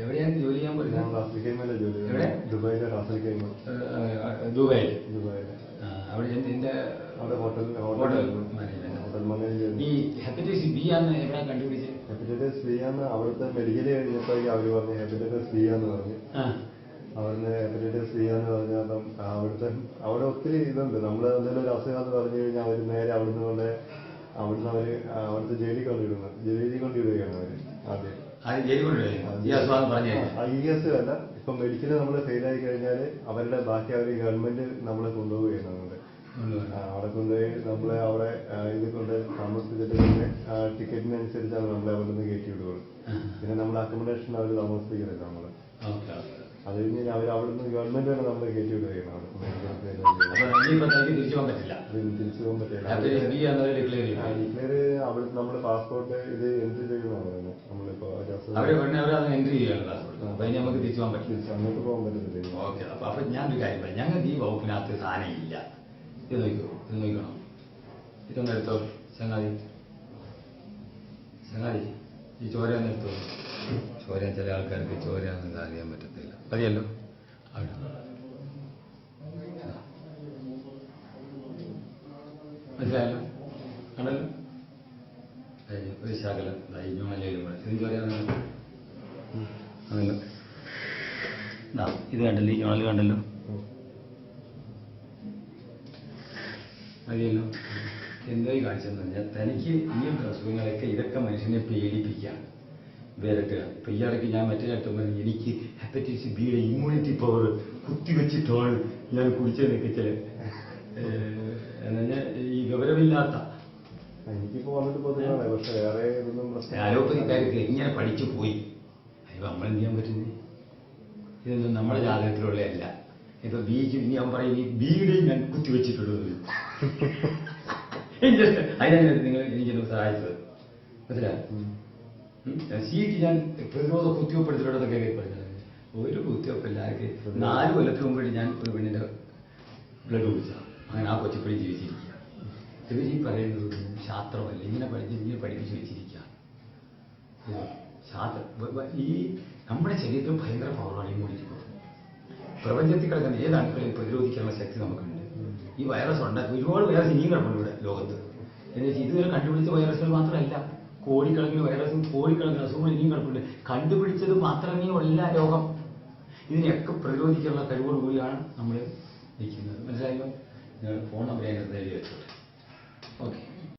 എവിടെയാണ് ജോലി ചെയ്യാൻ പോയത്? ആഫ്രിക്കയിലെ ജോലി. എവിടെ? ദുബായിലെ റാസൽ. ദുബായിൽ. അവിടെ ഹോട്ടൽ മാനേജർ. ഈ ഹെപ്പറ്റൈറ്റിസ് ബി ആണ് എവിടെ കണ്ടുപിടിച്ചത്? ഹെപ്പറ്റൈറ്റിസ് ബി ആണ് അവിടുത്തെ മെഡിക്കൽ കഴിഞ്ഞപ്പോൾ അവർ പറഞ്ഞു ഹെപ്പറ്റൈറ്റിസ് ബി എന്ന് പറഞ്ഞു. അവിടുന്ന് ഹെപ്പറ്റൈറ്റിസ് ബി എന്ന് പറഞ്ഞാൽ അപ്പം അവിടെ ഒത്തിരി ഇതുണ്ട്. നമ്മൾ എന്തെങ്കിലും ഒരു അസുഖം എന്ന് പറഞ്ഞു കഴിഞ്ഞാൽ അവർ നേരെ അവിടുന്ന് അവിടുത്തെ ജയിലിൽ കൊണ്ടിടുകയാണ് അവര് ആദ്യം. IES അല്ല, ഇപ്പൊ മെഡിക്കല് നമ്മൾ ഫെയിൽ ആയി കഴിഞ്ഞാൽ അവരുടെ ബാക്കി ഗവൺമെന്റ് നമ്മളെ കൊണ്ടുപോവുകയാണ്. അവിടെ കൊണ്ടുപോയി നമ്മളെ അവിടെ ഇത് കൊണ്ട് താമസിച്ചിട്ട് പിന്നെ ടിക്കറ്റിനനുസരിച്ചാണ് നമ്മളെ അവിടെ നിന്ന് കയറ്റി വിടുകയുള്ളൂ. പിന്നെ നമ്മൾ അക്കോമഡേഷൻ അവർ താമസിപ്പിക്കുന്നില്ല നമ്മള്. അത് കഴിഞ്ഞ് അവിടുന്ന് ഗവൺമെന്റ് തന്നെ നമ്മളെ കയറ്റി വിടുകയാണ്. തിരിച്ചു പോകാൻ പറ്റില്ല. ഡിക്ലെയർ അവിടെ നമ്മുടെ പാസ്പോർട്ട് ഇത് എൻട്രി ചെയ്യുന്നതാണ് പറയുന്നത്. നമ്മളിപ്പോ എൻട്രി ചെയ്യണം നമുക്ക് തിരിച്ചു പോകാൻ പറ്റില്ല, അങ്ങോട്ട് പോകാൻ പറ്റത്തില്ല. ഓക്കെ. അപ്പൊ ഞാനൊരു കാര്യം പറയാം, ഞങ്ങൾക്ക് ഈ വകുപ്പിനകത്ത് സാധനം ഇല്ല. ഇത് നോക്കണം. ഇതൊന്നും എടുത്തോ ചങ്ങാതി. ഈ ചോരയൊന്നും എടുത്തോ. ചോര ചില ആൾക്കാർക്ക് ചോരയൊന്നും അറിയാൻ പറ്റത്തില്ല. മതിയല്ലോ. അവിടെ മനസ്സിലായല്ലോ, കണ്ടല്ലോ. ഒരു ശകലം ജ്വാലയിലും കൂടെ ഇത് ചോരയാണല്ലോ. ഇത് കണ്ടല്ലോ, ഈ ജ്വാല കണ്ടല്ലോ. മതിയല്ലോ. എന്തായി കാണിച്ചെന്ന് പറഞ്ഞാൽ തനിക്ക് ഇങ്ങനത്തെ അസുഖങ്ങളൊക്കെ ഇതൊക്കെ മനുഷ്യനെ പേടിപ്പിക്കുകയാണ്, വിരട്ടുകയാണ്. ഇപ്പം ഇയാൾക്ക് ഞാൻ മറ്റൊരാൾക്ക് പറഞ്ഞു എനിക്ക് ഹെപ്പറ്റൈറ്റിസ് ബിയുടെ ഇമ്മ്യൂണിറ്റി പവർ കുത്തിവെച്ചിട്ടാണ് ഞാൻ കുടിച്ചതെന്നൊക്കെ ചില എന്നാൽ ഈ വിവരമില്ലാത്ത അലോപ്പതിക്കാർക്ക് ഇങ്ങനെ പഠിച്ചു പോയി. അയ്യോ നമ്മളെന്ത് ചെയ്യാൻ പറ്റുന്നത്? ഇതൊന്നും നമ്മുടെ ജാതകത്തിലുള്ളതല്ല. ഇപ്പൊ ബിക്ക് ഇനി അവൻ പറയും ഈ ബിയുടെയും ഞാൻ കുത്തിവെച്ചിട്ടുള്ളത്. അതിനാണ് നിങ്ങൾ എനിക്കെന്നെ സഹായിച്ചത്, മനസ്സിലായി? സിക്ക് ഞാൻ പ്രതിരോധ കുത്തിവെപ്പെടുത്തിട്ടുള്ളതൊക്കെ പറഞ്ഞത് ഒരു കുത്തിവെപ്പല്ല. ആർക്ക് 4 കൊല്ലത്തിന് മുമ്പ് ഞാൻ ഒരു പെണ്ണിന്റെ ബ്ലഡ് കുടിച്ചതാണ്. അങ്ങനെ ആ കൊച്ചിപ്പടി ജീവിച്ചിരിക്കുക. ഇവർ ഈ പറയുന്നത് ശാസ്ത്രമല്ല, ഇങ്ങനെ പഠിപ്പിച്ച് വെച്ചിരിക്കുക. ഈ നമ്മുടെ ശരീരത്തിൽ ഭയങ്കര പവറാണ് ഇമ്മ്യൂണിറ്റി പവർ. പ്രപഞ്ചത്തിൽ കിടക്കുന്ന ഏത് അണുക്കളെയും പ്രതിരോധിക്കാനുള്ള ശക്തി നമുക്കുണ്ട്. ഈ വൈറസ് ഉണ്ടാക്കി ഒരുപാട് വൈറസ് ഇനിയും കിടപ്പുണ്ട് ഇവിടെ ലോകത്ത്. എന്ന് വെച്ചാൽ ഇതുവരെ കണ്ടുപിടിച്ച വൈറസുകൾ മാത്രമല്ല, കോടിക്കണക്കിന് വൈറസും കോടിക്കണക്കിന് അസുഖങ്ങൾ ഇനിയും കിടപ്പുണ്ട്. കണ്ടുപിടിച്ചത് മാത്രമേ ഉള്ള രോഗം. ഇതിനെയൊക്കെ പ്രതിരോധിക്കാനുള്ള കഴിവോടുകൂടിയാണ് നമ്മൾ നിൽക്കുന്നത്, മനസ്സിലായല്ലോ. ഫോൺ നമ്പർ അതിനകത്ത് എഴുതി വെച്ചോട്ടെ. ഓക്കെ.